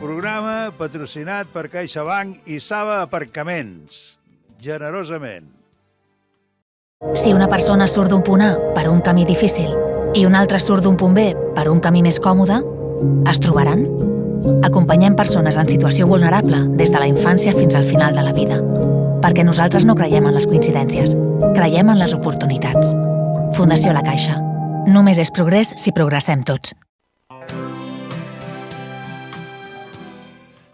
programa patrocinat per CaixaBank i Saba Aparcaments. Generosament. Si una persona surt d'un punt A per un camí difícil i una altra surt d'un punt B per un camí més còmode, es trobaran? Acompanyem persones en situació vulnerable des de la infància fins al final de la vida. Perquè nosaltres no creiem en les coincidències, creiem en les oportunitats. Fundació La Caixa. Només és progrés si progressem tots.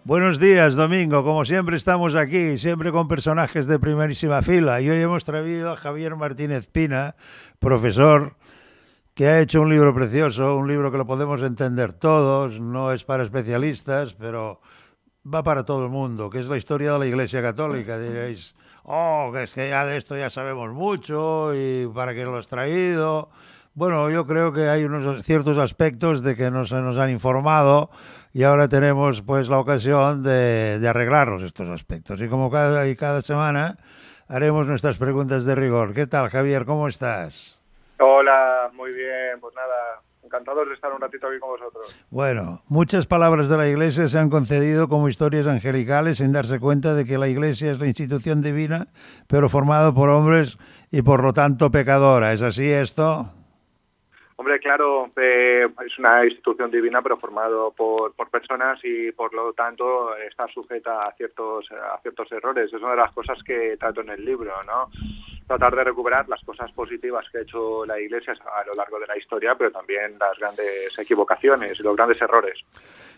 Buenos días, Domingo. Como siempre estamos aquí, siempre con personajes de primerísima fila. Y hoy hemos traído a Javier Martínez Pina, profesor, que ha hecho un libro precioso, un libro que lo podemos entender todos, no es para especialistas, pero va para todo el mundo, que es la historia de la Iglesia Católica. Diréis, que es que ya de esto ya sabemos mucho y ¿para qué lo has traído? Bueno, yo creo que hay unos ciertos aspectos de que nos han informado y ahora tenemos pues la ocasión de arreglarlos estos aspectos. Y como cada semana haremos nuestras preguntas de rigor. ¿Qué tal, Javier? ¿Cómo estás? Hola, muy bien. Pues nada, encantados de estar un ratito aquí con vosotros. Bueno, muchas palabras de la Iglesia se han concedido como historias angelicales sin darse cuenta de que la Iglesia es la institución divina, pero formada por hombres y por lo tanto pecadora. ¿Es así esto? Hombre, claro, es una institución divina, pero formado por personas y por lo tanto está sujeta a ciertos errores. Es una de las cosas que trato en el libro, ¿no? Tratar de recuperar las cosas positivas que ha hecho la Iglesia a lo largo de la historia, pero también las grandes equivocaciones y los grandes errores.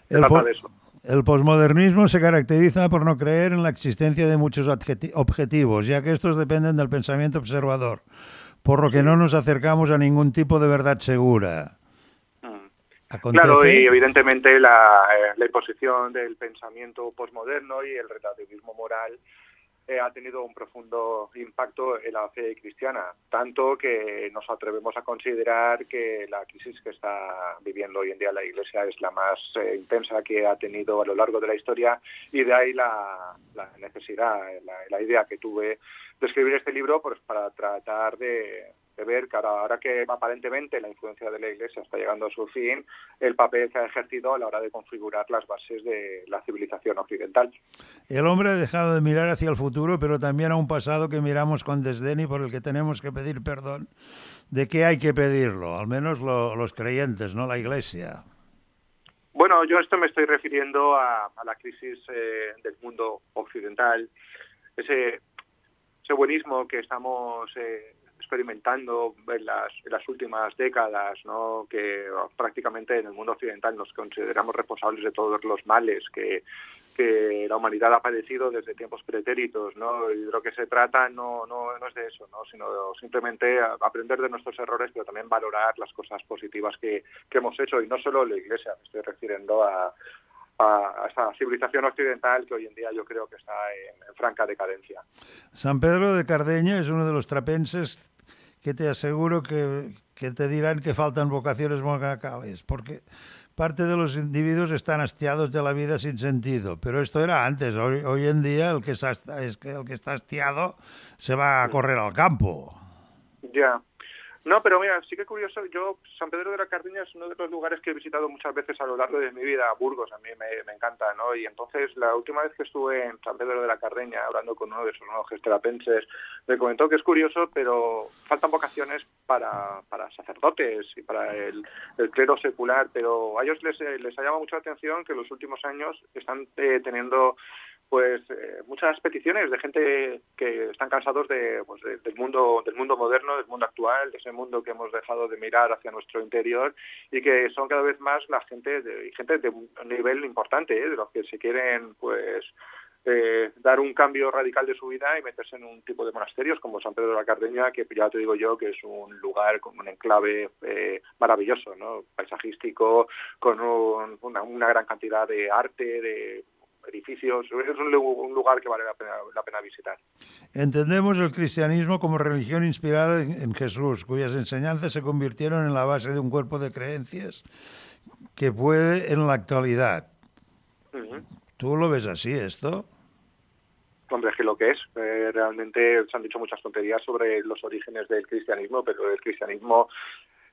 Trata de eso. El posmodernismo se caracteriza por no creer en la existencia de muchos objetivos, ya que estos dependen del pensamiento observador, por lo que no nos acercamos a ningún tipo de verdad segura. ¿Acontece? Claro, y evidentemente la imposición del pensamiento posmoderno y el relativismo moral ha tenido un profundo impacto en la fe cristiana, tanto que nos atrevemos a considerar que la crisis que está viviendo hoy en día la Iglesia es la más intensa que ha tenido a lo largo de la historia, y de ahí la necesidad, la idea que tuve de escribir este libro, pues para tratar de ver que ahora que aparentemente la influencia de la Iglesia está llegando a su fin, el papel que ha ejercido a la hora de configurar las bases de la civilización occidental. El hombre ha dejado de mirar hacia el futuro, pero también a un pasado que miramos con desdén y por el que tenemos que pedir perdón. ¿De qué hay que pedirlo? Al menos los creyentes, no la Iglesia. Bueno, yo esto me estoy refiriendo a la crisis del mundo occidental, ese buenismo que estamos experimentando en las últimas décadas, ¿no? Que prácticamente en el mundo occidental nos consideramos responsables de todos los males que la humanidad ha padecido desde tiempos pretéritos, ¿no? Y de lo que se trata no es de eso, ¿no? Sino simplemente aprender de nuestros errores, pero también valorar las cosas positivas que hemos hecho, y no solo la Iglesia, me estoy refiriendo a esta civilización occidental que hoy en día yo creo que está en franca decadencia. San Pedro de Cardeña es uno de los trapenses que te aseguro que te dirán que faltan vocaciones monacales, porque parte de los individuos están hastiados de la vida sin sentido, pero esto era antes. Hoy en día el que está hastiado se va a correr al campo. Ya. No, pero mira, sí que curioso, yo, San Pedro de la Cardeña es uno de los lugares que he visitado muchas veces a lo largo de mi vida. Burgos a mí me encanta, ¿no? Y entonces la última vez que estuve en San Pedro de la Cardeña hablando con uno de esos monjes terapenses, me comentó que es curioso, pero faltan vocaciones para sacerdotes y para el clero secular, pero a ellos les ha llamado mucho la atención que en los últimos años están teniendo muchas peticiones de gente que están cansados del mundo moderno, del mundo actual, de ese mundo que hemos dejado de mirar hacia nuestro interior, y que son cada vez más la gente de un nivel importante, de los que se quieren dar un cambio radical de su vida y meterse en un tipo de monasterios como San Pedro de la Cardeña, que ya te digo yo que es un lugar con un enclave maravilloso, ¿no? Paisajístico, con una gran cantidad de arte, de edificios. Es un lugar que vale la pena visitar. Entendemos el cristianismo como religión inspirada en Jesús, cuyas enseñanzas se convirtieron en la base de un cuerpo de creencias que puede en la actualidad. Uh-huh. ¿Tú lo ves así esto? Hombre, es que lo que es. Realmente se han dicho muchas tonterías sobre los orígenes del cristianismo, pero el cristianismo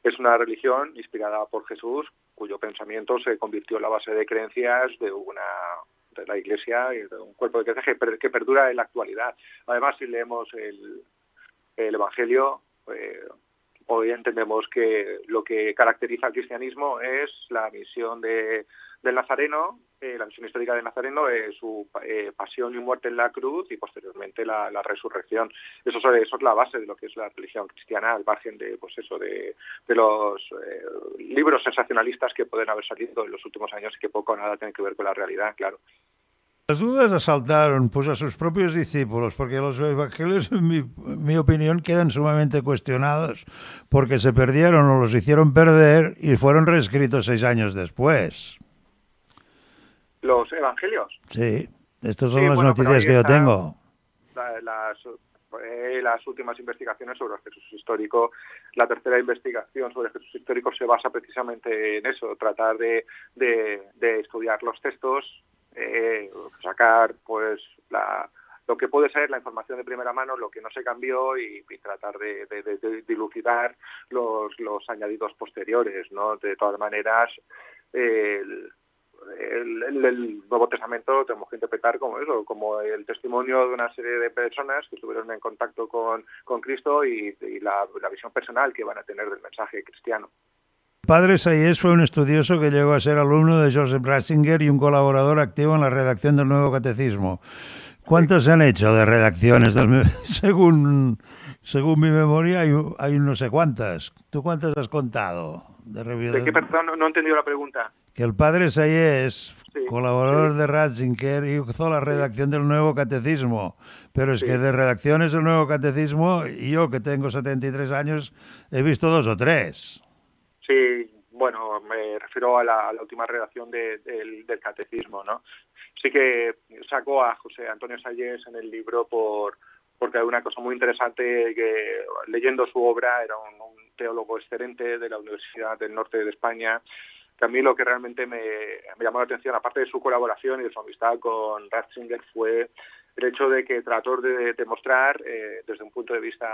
es una religión inspirada por Jesús, cuyo pensamiento se convirtió en la base de creencias de la Iglesia y de un cuerpo de creencias que perdura en la actualidad. Además, si leemos el Evangelio, hoy entendemos que lo que caracteriza al cristianismo es la misión del Nazareno, la misión histórica del Nazareno, su pasión y muerte en la cruz y posteriormente la resurrección. Eso es la base de lo que es la religión cristiana, al margen de los libros sensacionalistas que pueden haber salido en los últimos años y que poco o nada tienen que ver con la realidad, claro. Las dudas asaltaron pues a sus propios discípulos, porque los evangelios, en mi opinión, quedan sumamente cuestionados, porque se perdieron o los hicieron perder y fueron reescritos 6 años después. ¿Los evangelios? Sí, estas son las noticias que yo tengo. Las últimas investigaciones sobre el Jesús histórico, la tercera investigación sobre el Jesús histórico se basa precisamente en eso, tratar de estudiar los textos, sacar pues lo que puede ser la información de primera mano, lo que no se cambió y tratar de dilucidar los añadidos posteriores, ¿no? De todas maneras, el Nuevo Testamento tenemos que interpretar como eso, como el testimonio de una serie de personas que estuvieron en contacto con Cristo y la visión personal que van a tener del mensaje cristiano. Padre Sayés fue un estudioso que llegó a ser alumno de Joseph Ratzinger y un colaborador activo en la redacción del Nuevo Catecismo. ¿Cuántos se han hecho de redacciones? Según mi memoria hay no sé cuántas. ¿Tú cuántas has contado? ¿De qué, perdón? No he entendido la pregunta. Que el padre Sayés, colaborador de Ratzinger, hizo la redacción del Nuevo Catecismo. Pero es que de redacciones del Nuevo Catecismo, yo que tengo 73 años, he visto 2 o 3. Sí, bueno, me refiero a la última redacción del catecismo, ¿no? Sí que sacó a José Antonio Sayés en el libro porque hay una cosa muy interesante, que leyendo su obra, era un teólogo excelente de la Universidad del Norte de España. También lo que realmente me llamó la atención, aparte de su colaboración y de su amistad con Ratzinger, fue el hecho de que trató de demostrar desde un punto de vista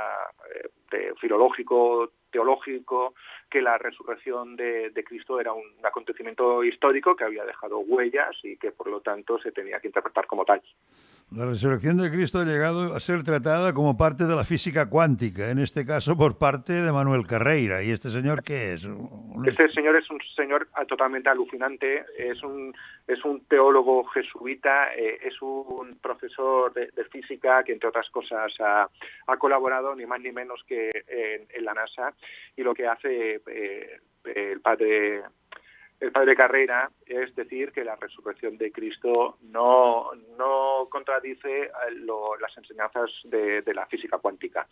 filológico, teológico, que la resurrección de Cristo era un acontecimiento histórico que había dejado huellas y que por lo tanto se tenía que interpretar como tal. La resurrección de Cristo ha llegado a ser tratada como parte de la física cuántica, en este caso por parte de Manuel Carreira. ¿Y este señor qué es? Este señor es un señor totalmente alucinante, es un teólogo jesuita, es un profesor de física que, entre otras cosas, ha colaborado ni más ni menos que en la NASA, y lo que hace el padre Carreira es decir que la resurrección de Cristo no contradice las enseñanzas de la física cuántica.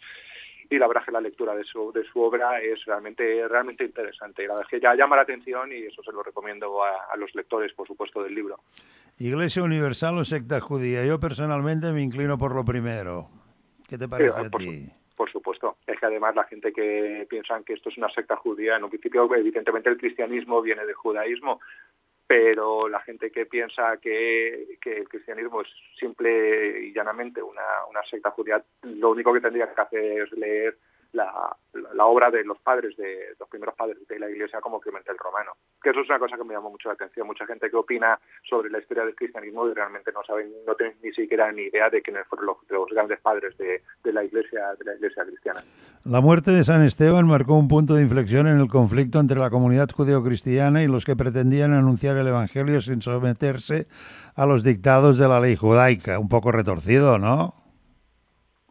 Y la verdad es que la lectura de su obra es realmente interesante. La verdad es que ya llama la atención y eso se lo recomiendo a los lectores, por supuesto, del libro. ¿Iglesia universal o secta judía? Yo personalmente me inclino por lo primero. ¿Qué te parece a ti? Por supuesto. Es que además la gente que piensa que esto es una secta judía, en un principio evidentemente el cristianismo viene del judaísmo, pero la gente que piensa que el cristianismo es simple y llanamente una secta judía, lo único que tendría que hacer es leer la obra de los primeros padres de la Iglesia, como Clemente el Romano. Que eso es una cosa que me llamó mucho la atención. Mucha gente que opina sobre la historia del cristianismo y realmente no tienen ni siquiera ni idea de quiénes fueron los grandes padres de la Iglesia cristiana. La muerte de San Esteban marcó un punto de inflexión en el conflicto entre la comunidad judeocristiana y los que pretendían anunciar el Evangelio sin someterse a los dictados de la ley judaica. Un poco retorcido, ¿no?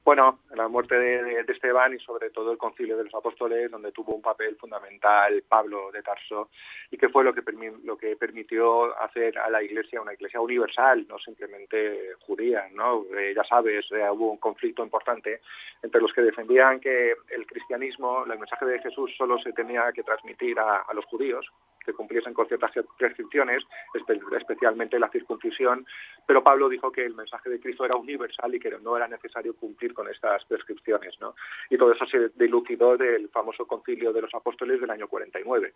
Bueno, la muerte de Esteban y sobre todo el Concilio de los Apóstoles, donde tuvo un papel fundamental Pablo de Tarso, y que fue lo que permitió hacer a la Iglesia una Iglesia universal, no simplemente judía, ¿no? Ya sabes, hubo un conflicto importante entre los que defendían que el cristianismo, el mensaje de Jesús solo se tenía que transmitir a los judíos, que cumpliesen con ciertas restricciones, especialmente la circuncisión, pero Pablo dijo que el mensaje de Cristo era universal y que no era necesario cumplir con estas prescripciones, ¿no? Y todo eso se dilucidó del famoso Concilio de los Apóstoles del año 49.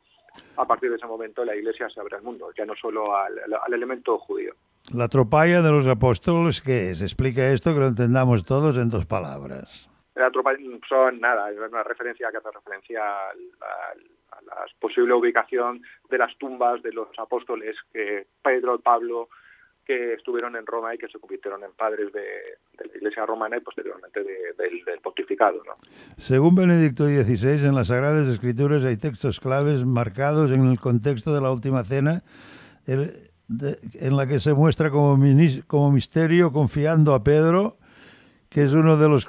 A partir de ese momento la Iglesia se abre al mundo, ya no solo al elemento judío. La tropalla de los apóstoles, ¿qué es? Explica esto que lo entendamos todos en 2 palabras. La tropa son nada, es una referencia que hace referencia a la posible ubicación de las tumbas de los apóstoles, que Pedro y Pablo, que estuvieron en Roma y que se convirtieron en padres de la Iglesia romana y posteriormente del pontificado, ¿no? Según Benedicto XVI, en las Sagradas Escrituras hay textos claves marcados en el contexto de la Última Cena, en la que se muestra como misterio confiando a Pedro, que es uno de los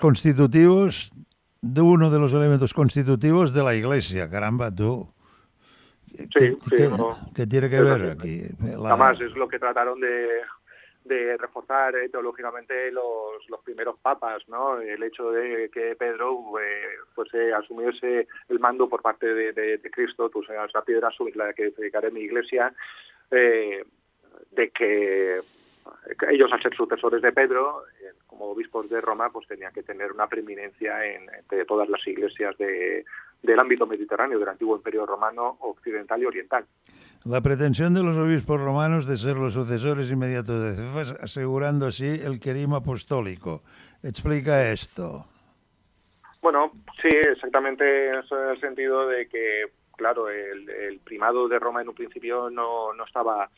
elementos constitutivos de la Iglesia. Caramba, tú. Sí, ¿Qué tiene que ver aquí? Además, es lo que trataron de reforzar teológicamente los primeros papas, ¿no? El hecho de que Pedro asumiese el mando por parte de Cristo, tú serás la piedra sobre la que edificaré mi iglesia, de que ellos, al ser sucesores de Pedro, como obispos de Roma, pues tenían que tener una preeminencia entre todas las iglesias del ámbito mediterráneo, del antiguo Imperio Romano occidental y oriental. La pretensión de los obispos romanos de ser los sucesores inmediatos de Cefas, asegurando así el querigma apostólico. Explica esto. Bueno, sí, exactamente en el sentido de que, claro, el primado de Roma en un principio no estaba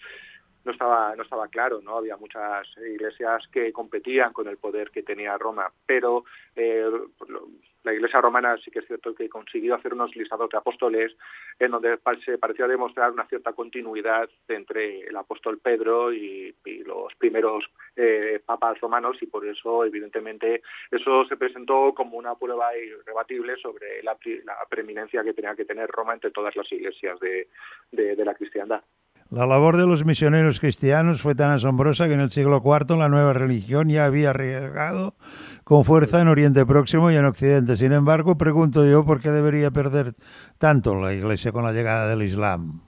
claro, ¿no? Había muchas iglesias que competían con el poder que tenía Roma, pero la Iglesia romana sí que es cierto que consiguió hacer unos listados de apóstoles en donde se parecía demostrar una cierta continuidad entre el apóstol Pedro y los primeros papas romanos, y por eso, evidentemente, eso se presentó como una prueba irrebatible sobre la preeminencia que tenía que tener Roma entre todas las iglesias de la cristiandad. La labor de los misioneros cristianos fue tan asombrosa que en el siglo IV la nueva religión ya había arraigado con fuerza en Oriente Próximo y en Occidente. Sin embargo, pregunto yo por qué debería perder tanto la Iglesia con la llegada del Islam.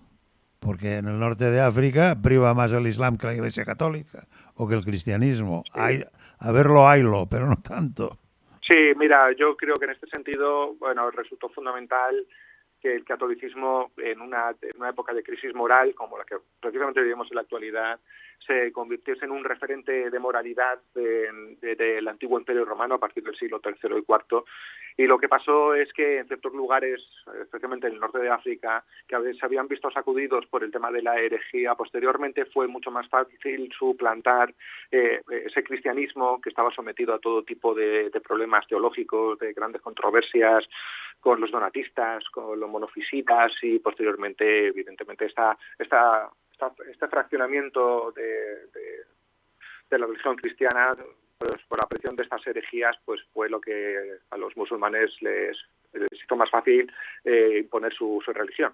Porque en el norte de África priva más el Islam que la Iglesia Católica o que el cristianismo. Sí. Haylo, pero no tanto. Sí, mira, yo creo que en este sentido, bueno, resultó fundamental que el catolicismo, en una época de crisis moral como la que precisamente vivimos en la actualidad, se convirtiese en un referente de moralidad del antiguo Imperio Romano a partir del siglo III y IV. Y lo que pasó es que en ciertos lugares, especialmente en el norte de África, que se habían visto sacudidos por el tema de la herejía, posteriormente fue mucho más fácil suplantar ese cristianismo que estaba sometido a todo tipo de problemas teológicos, de grandes controversias, con los donatistas, con los monofisitas, y posteriormente, evidentemente, este fraccionamiento de la religión cristiana, pues por la presión de estas herejías, pues fue lo que a los musulmanes les hizo más fácil imponer su religión.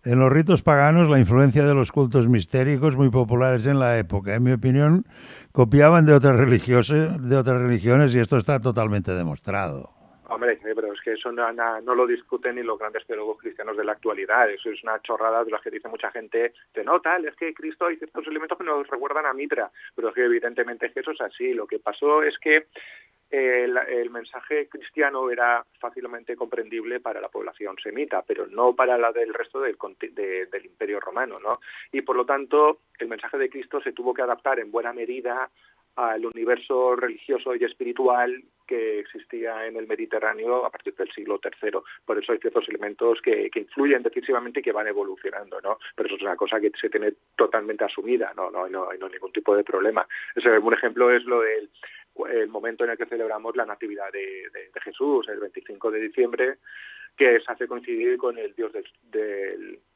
En los ritos paganos, la influencia de los cultos mistéricos muy populares en la época, en mi opinión, copiaban de otras religiones, y esto está totalmente demostrado. Hombre, pero es que eso no lo discuten ni los grandes teólogos cristianos de la actualidad. Eso es una chorrada de las que dice mucha gente, de no, tal, es que Cristo hay ciertos elementos que nos recuerdan a Mitra, pero es que evidentemente es que eso es así. Lo que pasó es que el mensaje cristiano era fácilmente comprendible para la población semita, pero no para la del resto del Imperio Romano, ¿no? Y por lo tanto, el mensaje de Cristo se tuvo que adaptar en buena medida al universo religioso y espiritual que existía en el Mediterráneo a partir del siglo III. Por eso hay ciertos elementos que influyen decisivamente y que van evolucionando, ¿no? Pero eso es una cosa que se tiene totalmente asumida, no hay ningún tipo de problema. Un ejemplo es el momento en el que celebramos la Natividad de Jesús, el 25 de diciembre, que se hace coincidir con el dios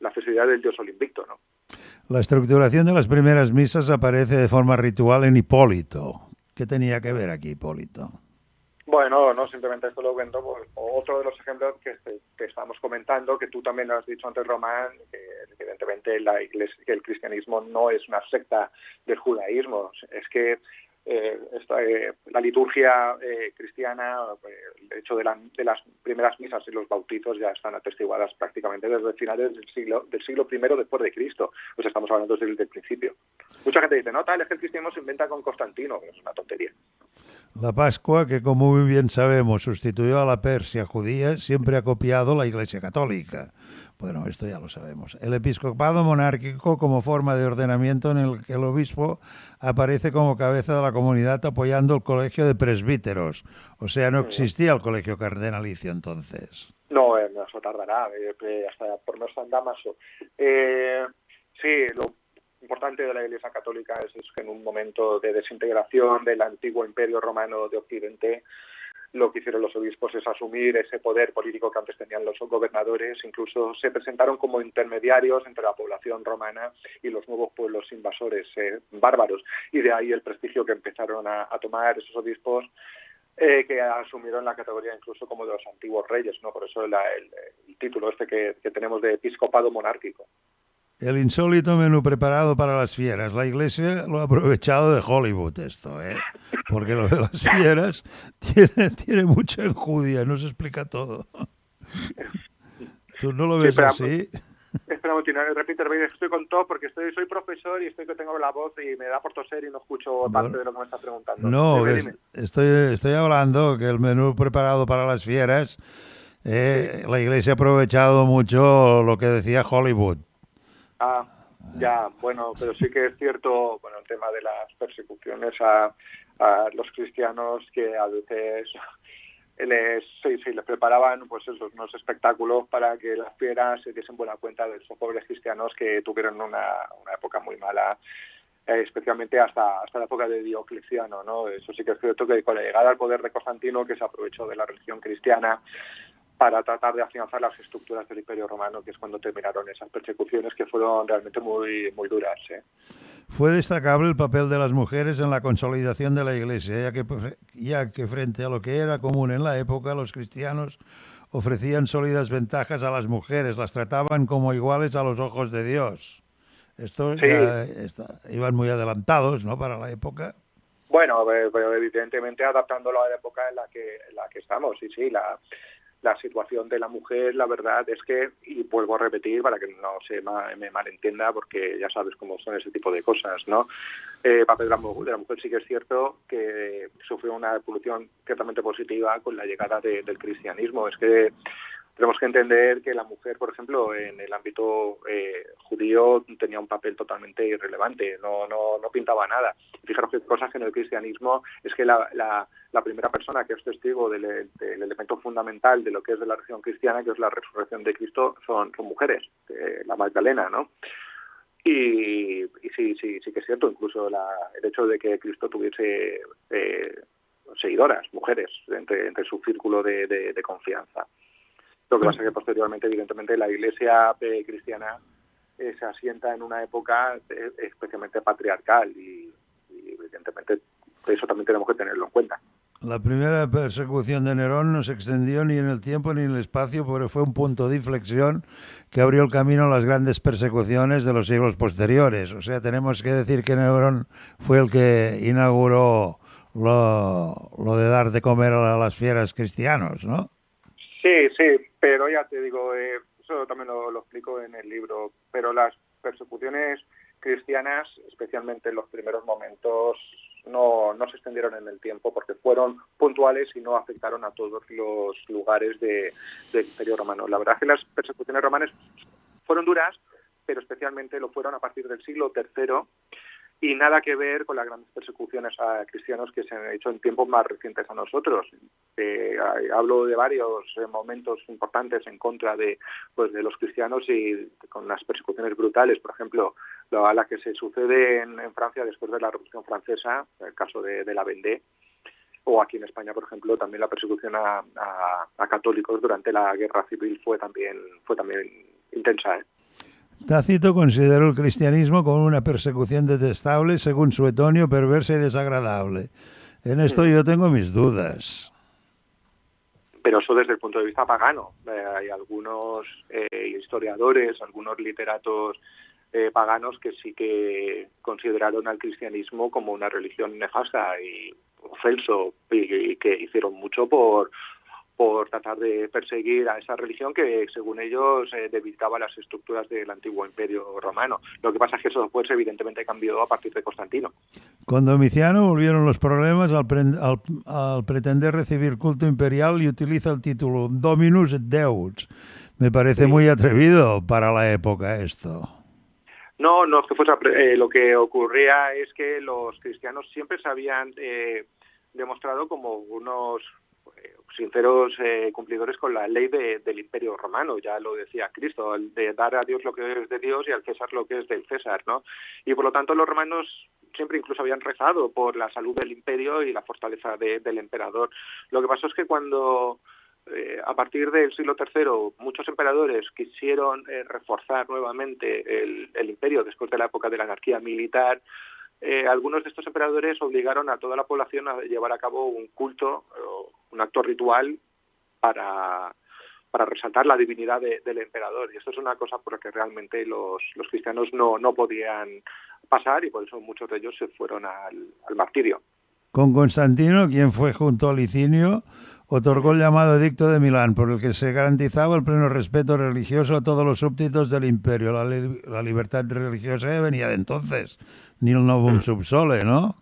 la festividad del dios Sol Invicto, ¿no? La estructuración de las primeras misas aparece de forma ritual en Hipólito. ¿Qué tenía que ver aquí Hipólito? Bueno, no, simplemente esto lo cuento por otro de los ejemplos que estamos comentando, que tú también lo has dicho antes, Román, que evidentemente que el cristianismo no es una secta del judaísmo. Es que la liturgia cristiana, el hecho de las primeras misas y los bautizos ya están atestiguadas prácticamente desde finales del siglo I después de Cristo. Pues estamos hablando desde el principio. Mucha gente dice, no, tal, es que el cristianismo se inventa con Constantino, es una tontería. La Pascua, que como muy bien sabemos sustituyó a la Persia judía, siempre ha copiado la Iglesia Católica. Bueno, esto ya lo sabemos. El episcopado monárquico como forma de ordenamiento en el que el obispo aparece como cabeza de la comunidad apoyando el colegio de presbíteros. O sea, no existía el colegio cardenalicio entonces. No, eso tardará, hasta por lo menos San Damaso. Sí, lo importante de la Iglesia Católica es que en un momento de desintegración del antiguo Imperio Romano de Occidente, lo que hicieron los obispos es asumir ese poder político que antes tenían los gobernadores. Incluso se presentaron como intermediarios entre la población romana y los nuevos pueblos invasores bárbaros. Y de ahí el prestigio que empezaron a tomar esos obispos, que asumieron la categoría incluso como de los antiguos reyes, ¿no? Por eso el título que tenemos de episcopado monárquico. El insólito menú preparado para las fieras. La Iglesia lo ha aprovechado de Hollywood esto, ¿eh? Porque lo de las fieras tiene mucha enjundia, no se explica todo. ¿Tú no lo ves así? Espera un momento, repite, estoy con todo porque soy profesor y tengo la voz y me da por toser y no escucho parte de lo que me está preguntando. No, dime. Estoy hablando que el menú preparado para las fieras, la Iglesia ha aprovechado mucho lo que decía Hollywood. Ya, bueno, pero sí que es cierto, bueno, el tema de las persecuciones a los cristianos, que a veces les preparaban pues unos espectáculos para que las fieras se diesen buena cuenta de esos pobres cristianos que tuvieron una época muy mala, especialmente hasta la época de Diocleciano, ¿no? Eso sí que es cierto, que con la llegada al poder de Constantino, que se aprovechó de la religión cristiana para tratar de afianzar las estructuras del Imperio Romano, que es cuando terminaron esas persecuciones, que fueron realmente muy, muy duras. Fue destacable el papel de las mujeres en la consolidación de la Iglesia, ya que frente a lo que era común en la época, los cristianos ofrecían sólidas ventajas a las mujeres, las trataban como iguales a los ojos de Dios. Estos iban muy adelantados, ¿no?, para la época. Bueno, pero evidentemente adaptándolo a la época en la que estamos, sí, la situación de la mujer, la verdad es que, y vuelvo a repetir para que no me malentienda, porque ya sabes cómo son ese tipo de cosas, ¿no? El papel de la mujer sí que es cierto que sufrió una evolución ciertamente positiva con la llegada del cristianismo. Es que tenemos que entender que la mujer, por ejemplo, en el ámbito judío tenía un papel totalmente irrelevante, no pintaba nada. Fijaros que cosas que en el cristianismo es que la primera persona que es testigo del elemento fundamental de lo que es de la religión cristiana, que es la resurrección de Cristo, son mujeres, la Magdalena, ¿no? Y sí que es cierto, incluso el hecho de que Cristo tuviese seguidoras, mujeres, entre su círculo de confianza. Lo que pasa es que posteriormente, evidentemente, la Iglesia cristiana se asienta en una época especialmente patriarcal y evidentemente eso también tenemos que tenerlo en cuenta. La primera persecución de Nerón no se extendió ni en el tiempo ni en el espacio, pero fue un punto de inflexión que abrió el camino a las grandes persecuciones de los siglos posteriores. O sea, tenemos que decir que Nerón fue el que inauguró lo de dar de comer a las fieras cristianos, ¿no? Sí, pero ya te digo, eso también lo explico en el libro, pero las persecuciones cristianas, especialmente en los primeros momentos, no se extendieron en el tiempo porque fueron puntuales y no afectaron a todos los lugares del Imperio Romano. La verdad es que las persecuciones romanas fueron duras, pero especialmente lo fueron a partir del siglo III, y nada que ver con las grandes persecuciones a cristianos que se han hecho en tiempos más recientes a nosotros. Hablo de varios momentos importantes en contra de los cristianos y con las persecuciones brutales, por ejemplo, a la que se sucede en Francia después de la Revolución Francesa, el caso de la Vendée, o aquí en España, por ejemplo, también la persecución a católicos durante la Guerra Civil fue también intensa, Tácito consideró el cristianismo como una persecución detestable, según Suetonio, perversa y desagradable. En esto yo tengo mis dudas. Pero eso desde el punto de vista pagano. Hay algunos historiadores, algunos literatos paganos que sí que consideraron al cristianismo como una religión nefasta y ofenso, y que hicieron mucho por por tratar de perseguir a esa religión que, según ellos, debilitaba las estructuras del antiguo Imperio Romano. Lo que pasa es que eso después, evidentemente, cambió a partir de Constantino. Con Domiciano volvieron los problemas al pretender recibir culto imperial y utiliza el título Dominus et Deus. Me parece muy atrevido para la época esto. No es que fuese... lo que ocurría es que los cristianos siempre se habían demostrado como unos sinceros cumplidores con la ley del Imperio Romano. Ya lo decía Cristo, de dar a Dios lo que es de Dios y al César lo que es del César, ¿no? Y por lo tanto los romanos siempre incluso habían rezado por la salud del imperio y la fortaleza del emperador. Lo que pasó es que cuando a partir del siglo III muchos emperadores quisieron reforzar nuevamente el imperio después de la época de la anarquía militar, algunos de estos emperadores obligaron a toda la población a llevar a cabo un culto, un acto ritual para resaltar la divinidad del emperador. Y esto es una cosa por la que realmente los cristianos no podían pasar, y por eso muchos de ellos se fueron al martirio. Con Constantino, quien fue junto a Licinio, otorgó el llamado Edicto de Milán, por el que se garantizaba el pleno respeto religioso a todos los súbditos del imperio. La libertad religiosa ya venía de entonces, nil novum sub sole, ¿no?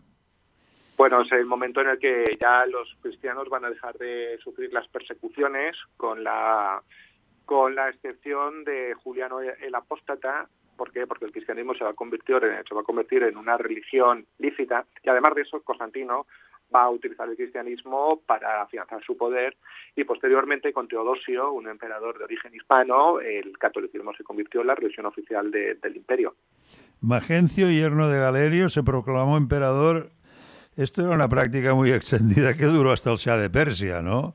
Bueno, es el momento en el que ya los cristianos van a dejar de sufrir las persecuciones, con la excepción de Juliano el Apóstata. ¿Por qué? Porque el cristianismo se va a convertir en una religión lícita, y además de eso Constantino va a utilizar el cristianismo para afianzar su poder, y posteriormente con Teodosio, un emperador de origen hispano, el catolicismo se convirtió en la religión oficial del imperio. Magencio, yerno de Galerio, se proclamó emperador. Esto era una práctica muy extendida que duró hasta el Shah de Persia, ¿no?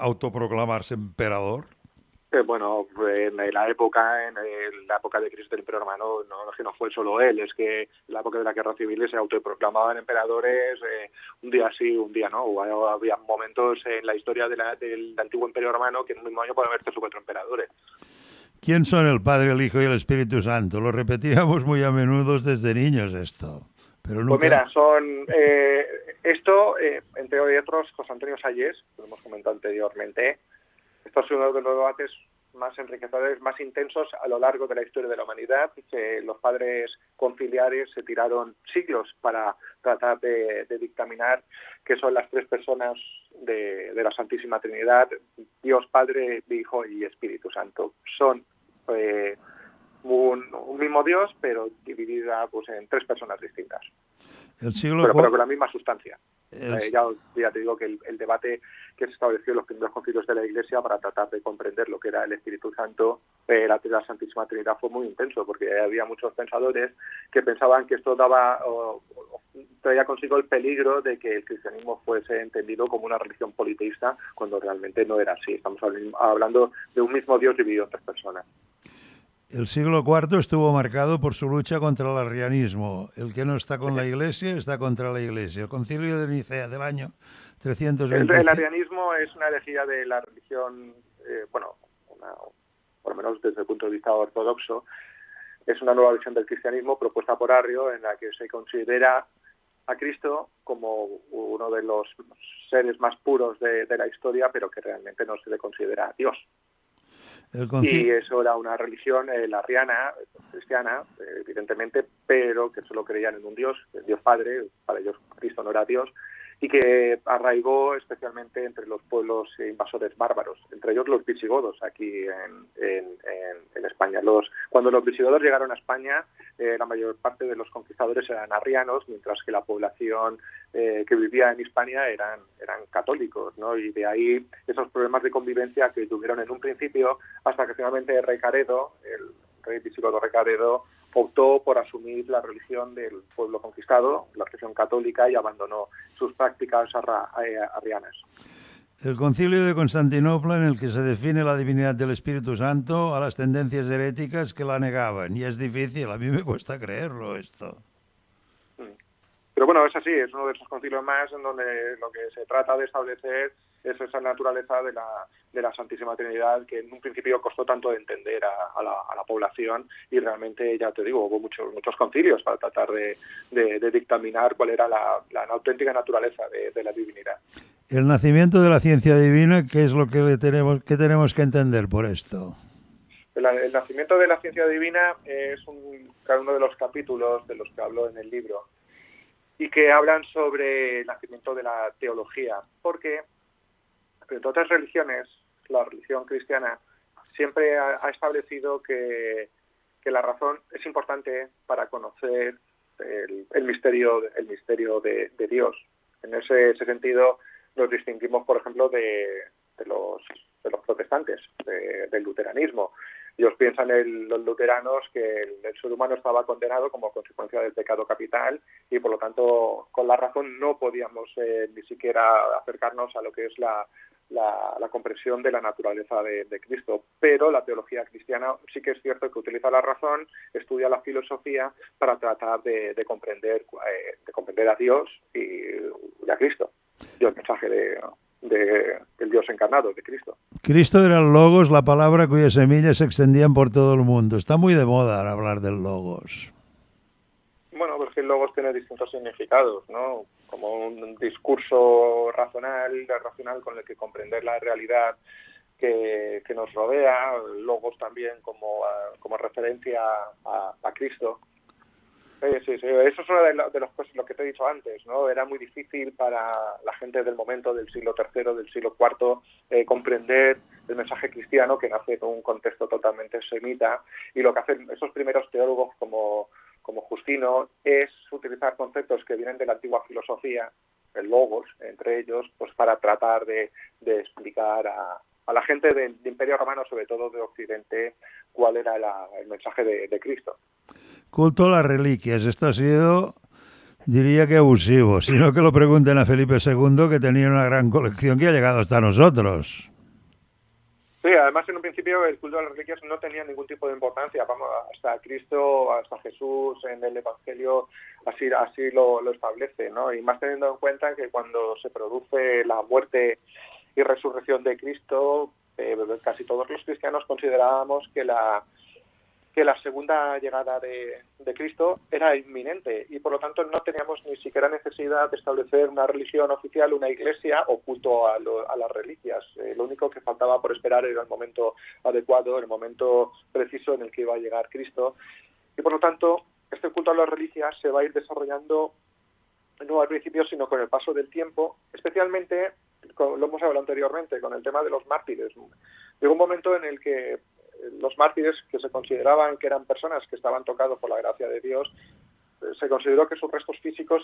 Autoproclamarse emperador. Bueno, en la época de crisis del Imperio Romano, no es que no fue solo él, es que en la época de la Guerra Civil se autoproclamaban emperadores un día sí, un día no. Había momentos en la historia del antiguo Imperio Romano que en un mismo año pueden haber 3 o 4 emperadores. ¿Quién son el Padre, el Hijo y el Espíritu Santo? Lo repetíamos muy a menudo desde niños esto. Pero nunca... Pues mira, son entre otros, José Antonio Salles, lo hemos comentado anteriormente. Esto es uno de los debates más enriquecedores, más intensos a lo largo de la historia de la humanidad. Los padres conciliares se tiraron siglos para tratar de dictaminar qué son las 3 personas de la Santísima Trinidad: Dios Padre, Hijo y Espíritu Santo. Son un mismo Dios, pero dividida pues en 3 personas distintas. Pero con la misma sustancia. Ya te digo que el debate que se estableció en los primeros concilios de la Iglesia para tratar de comprender lo que era el Espíritu Santo, la Santísima Trinidad, fue muy intenso, porque había muchos pensadores que pensaban que esto traía consigo el peligro de que el cristianismo fuese entendido como una religión politeísta, cuando realmente no era así. Estamos hablando de un mismo Dios dividido en 3 personas. El siglo IV estuvo marcado por su lucha contra el arrianismo. El que no está con la Iglesia está contra la Iglesia. El Concilio de Nicea del año 325... El arrianismo es una herejía de la religión, por lo menos desde el punto de vista ortodoxo, es una nueva visión del cristianismo propuesta por Arrio, en la que se considera a Cristo como uno de los seres más puros de la historia, pero que realmente no se le considera a Dios. Y eso era una religión, la arriana, cristiana, evidentemente, pero que solo creían en un Dios, el Dios Padre. Para ellos Cristo no era Dios, y que arraigó especialmente entre los pueblos invasores bárbaros, entre ellos los visigodos aquí en España. Cuando los visigodos llegaron a España, la mayor parte de los conquistadores eran arrianos, mientras que la población que vivía en Hispania eran católicos, ¿no? Y de ahí esos problemas de convivencia que tuvieron en un principio, hasta que finalmente el rey visigodo Recaredo optó por asumir la religión del pueblo conquistado, la religión católica, y abandonó sus prácticas arrianas. El Concilio de Constantinopla, en el que se define la divinidad del Espíritu Santo a las tendencias heréticas que la negaban. Y es difícil, a mí me cuesta creerlo esto. Pero bueno, es así, es uno de esos concilios más en donde lo que se trata de establecer es esa naturaleza de la Santísima Trinidad, que en un principio costó tanto de entender a la población, y realmente, ya te digo, hubo muchos concilios para tratar de dictaminar cuál era la auténtica naturaleza de la divinidad. El nacimiento de la ciencia divina, ¿qué es lo que qué tenemos que entender por esto? El nacimiento de la ciencia divina es cada uno de los capítulos de los que hablo en el libro y que hablan sobre el nacimiento de la teología, porque entre otras religiones, la religión cristiana siempre ha establecido que la razón es importante para conocer el misterio de Dios. En ese sentido nos distinguimos, por ejemplo, de los protestantes, del luteranismo. Ellos piensan, los luteranos, que el ser humano estaba condenado como consecuencia del pecado capital y, por lo tanto, con la razón no podíamos ni siquiera acercarnos a lo que es la comprensión de la naturaleza de Cristo. Pero la teología cristiana sí que es cierto que utiliza la razón, estudia la filosofía para tratar de comprender a Dios y a Cristo, y el mensaje del Dios encarnado, de Cristo. Cristo era el Logos, la palabra cuyas semillas se extendían por todo el mundo. Está muy de moda hablar del Logos. Bueno, porque el Logos tiene distintos significados, ¿no? Como un discurso racional con el que comprender la realidad que nos rodea, Logos también como referencia a Cristo. Sí, eso es una de las cosas, lo que te he dicho antes, ¿no? Era muy difícil para la gente del momento, del siglo III, del siglo IV, comprender el mensaje cristiano, que nace en un contexto totalmente semita, y lo que hacen esos primeros teólogos como Justino es utilizar conceptos que vienen de la antigua filosofía, el logos, entre ellos, pues para tratar de explicar a la gente del Imperio Romano, sobre todo de Occidente, cuál era el mensaje de Cristo. Culto a las reliquias. Esto ha sido, diría que abusivo, sino que lo pregunten a Felipe II, que tenía una gran colección que ha llegado hasta nosotros. Sí, además en un principio el culto a las reliquias no tenía ningún tipo de importancia. Vamos, hasta Cristo, hasta Jesús en el Evangelio así lo establece, ¿no? Y más teniendo en cuenta que cuando se produce la muerte y resurrección de Cristo, casi todos los cristianos considerábamos que la segunda llegada de Cristo era inminente y por lo tanto no teníamos ni siquiera necesidad de establecer una religión oficial, una iglesia o culto a las reliquias. Lo único que faltaba por esperar era el momento adecuado, el momento preciso en el que iba a llegar Cristo. Y por lo tanto, este culto a las reliquias se va a ir desarrollando no al principio, sino con el paso del tiempo, especialmente, lo hemos hablado anteriormente, con el tema de los mártires. Llegó un momento en el que los mártires, que se consideraban que eran personas que estaban tocados por la gracia de Dios, se consideró que sus restos físicos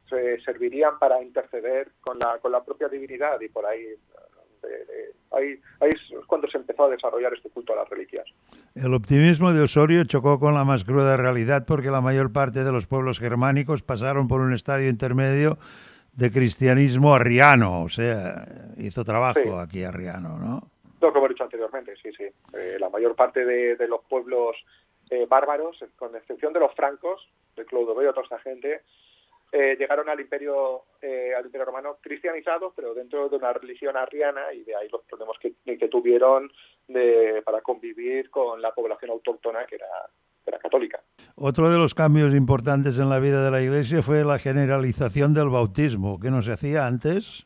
se servirían para interceder con la propia divinidad, y por ahí es cuando se empezó a desarrollar este culto a las reliquias. El optimismo de Osorio chocó con la más cruda realidad, porque la mayor parte de los pueblos germánicos pasaron por un estadio intermedio de cristianismo arriano, o sea, hizo trabajo aquí Arriano, ¿no? Lo que hemos dicho anteriormente, sí. La mayor parte de los pueblos bárbaros, con excepción de los francos, de Clodoveo y otra esta gente, llegaron al Imperio Romano cristianizados, pero dentro de una religión arriana, y de ahí los problemas que tuvieron para convivir con la población autóctona que era católica. Otro de los cambios importantes en la vida de la Iglesia fue la generalización del bautismo, que no se hacía antes.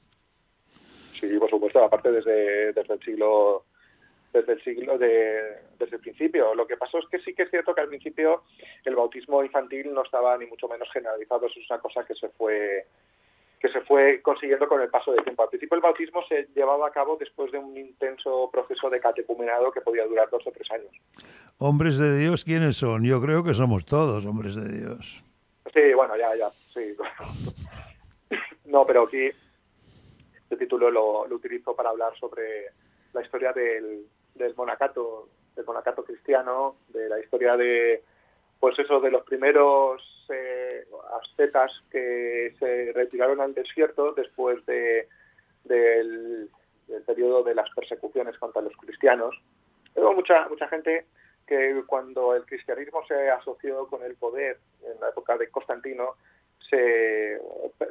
Sí, por supuesto, aparte desde el principio. Lo que pasó es que sí que es cierto que al principio el bautismo infantil no estaba ni mucho menos generalizado. Eso es una cosa que se fue consiguiendo con el paso del tiempo. Al principio el bautismo se llevaba a cabo después de un intenso proceso de catecumenado que podía durar 2 o 3 años. ¿Hombres de Dios quiénes son? Yo creo que somos todos hombres de Dios. Sí, bueno, ya, sí. No, pero aquí este título lo utilizo para hablar sobre la historia del monacato cristiano, de la historia de los primeros ascetas que se retiraron al desierto después del periodo de las persecuciones contra los cristianos. Hubo mucha gente que cuando el cristianismo se asoció con el poder en la época de Constantino,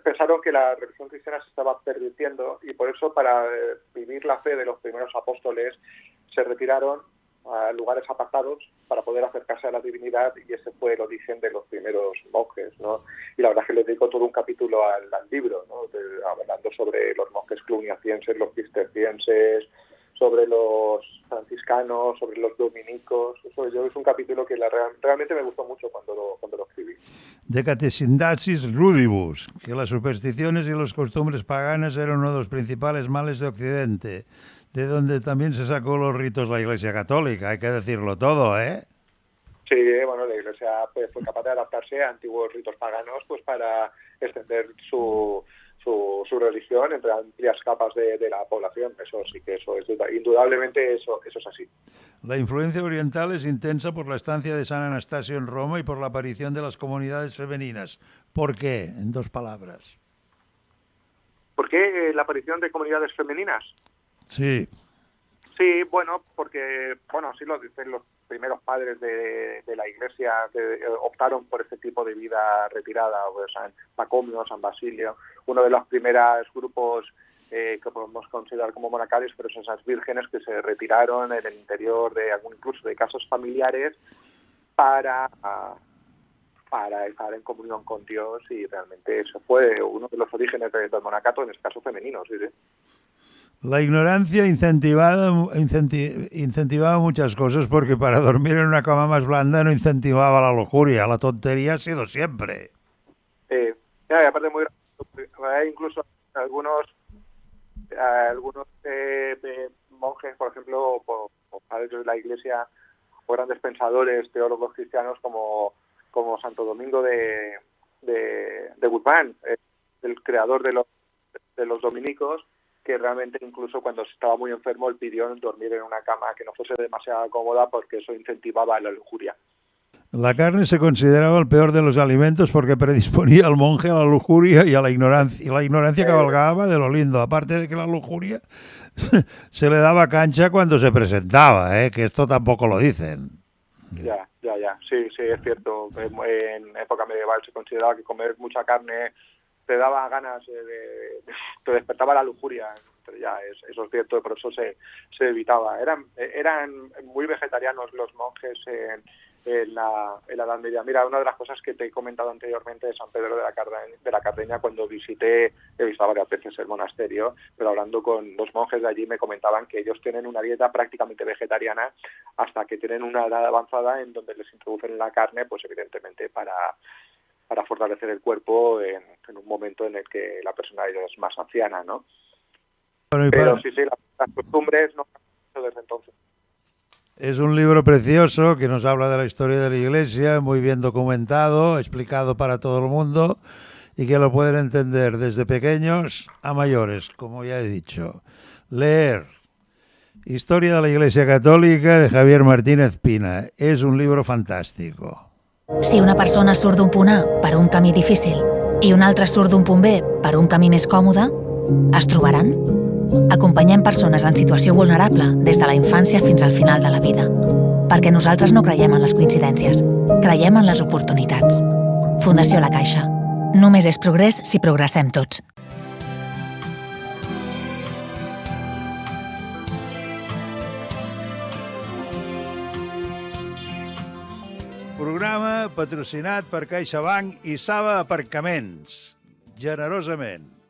pensaron que la religión cristiana se estaba pervirtiendo, y por eso, para vivir la fe de los primeros apóstoles, se retiraron a lugares apartados para poder acercarse a la divinidad, y ese fue el origen de los primeros monjes, ¿no? Y la verdad es que le dedico todo un capítulo al libro, ¿no? Hablando sobre los monjes cluniacienses, los cistercienses, sobre los franciscanos, sobre los dominicos. Eso yo es un capítulo que realmente me gustó mucho cuando lo escribí. De Catecindasis Rudibus, que las supersticiones y las costumbres paganas eran uno de los principales males de Occidente, de donde también se sacó los ritos la Iglesia Católica, hay que decirlo todo, ¿eh? Sí, bueno, la Iglesia pues, fue capaz de adaptarse a antiguos ritos paganos pues para extender su religión entre amplias capas de la población. Eso sí que eso es indudablemente eso es así. La influencia oriental es intensa por la estancia de San Anastasio en Roma y por la aparición de las comunidades femeninas. ¿Por qué? En 2 palabras. ¿Por qué la aparición de comunidades femeninas? Sí. Sí, bueno, porque, sí lo dicen los primeros padres de la Iglesia, que optaron por este tipo de vida retirada, pues San Pacomio, San Basilio, uno de los primeros grupos que podemos considerar como monacales, pero son esas vírgenes que se retiraron en el interior de incluso de casas familiares para estar en comunión con Dios, y realmente eso fue uno de los orígenes del monacato, en este caso femenino, sí. La ignorancia incentivaba muchas cosas, porque para dormir en una cama más blanda no incentivaba la lujuria. La tontería ha sido siempre. Y aparte incluso algunos monjes, por ejemplo, o padres de la Iglesia, o grandes pensadores, teólogos cristianos como Santo Domingo de Guzmán, el creador de los dominicos, que realmente incluso cuando estaba muy enfermo él pidió dormir en una cama que no fuese demasiado cómoda, porque eso incentivaba la lujuria. La carne se consideraba el peor de los alimentos porque predisponía al monje a la lujuria y a la ignorancia. Y la ignorancia cabalgaba de lo lindo, aparte de que la lujuria se le daba cancha cuando se presentaba, que esto tampoco lo dicen. Ya. Sí, es cierto. En época medieval se consideraba que comer mucha carne te daba ganas, te despertaba la lujuria. Eso es cierto, por eso se evitaba. Eran muy vegetarianos los monjes en la Edad Media. Mira, una de las cosas que te he comentado anteriormente de San Pedro de la Cardeña, cuando he visitado varias veces el monasterio, pero hablando con los monjes de allí me comentaban que ellos tienen una dieta prácticamente vegetariana hasta que tienen una edad avanzada, en donde les introducen la carne, pues evidentemente para fortalecer el cuerpo en un momento en el que la persona es más anciana, ¿no? Pero sí, las costumbres no han cambiado desde entonces. Es un libro precioso que nos habla de la historia de la Iglesia, muy bien documentado, explicado para todo el mundo, y que lo pueden entender desde pequeños a mayores, como ya he dicho. Leer Historia de la Iglesia Católica de Javier Martínez Pina. És un libro fantàstico. Si una persona surt d'un punt A per un camí difícil i una altra surt d'un punt B per un camí més còmode, es trobaran? Acompanyem persones en situació vulnerable des de la infància fins al final de la vida. Perquè nosaltres no creiem en les coincidències, creiem en les oportunitats. Fundació La Caixa. Només és progrés si progressem tots. Programa patrocinat per CaixaBank i Saba Aparcaments. Generosament.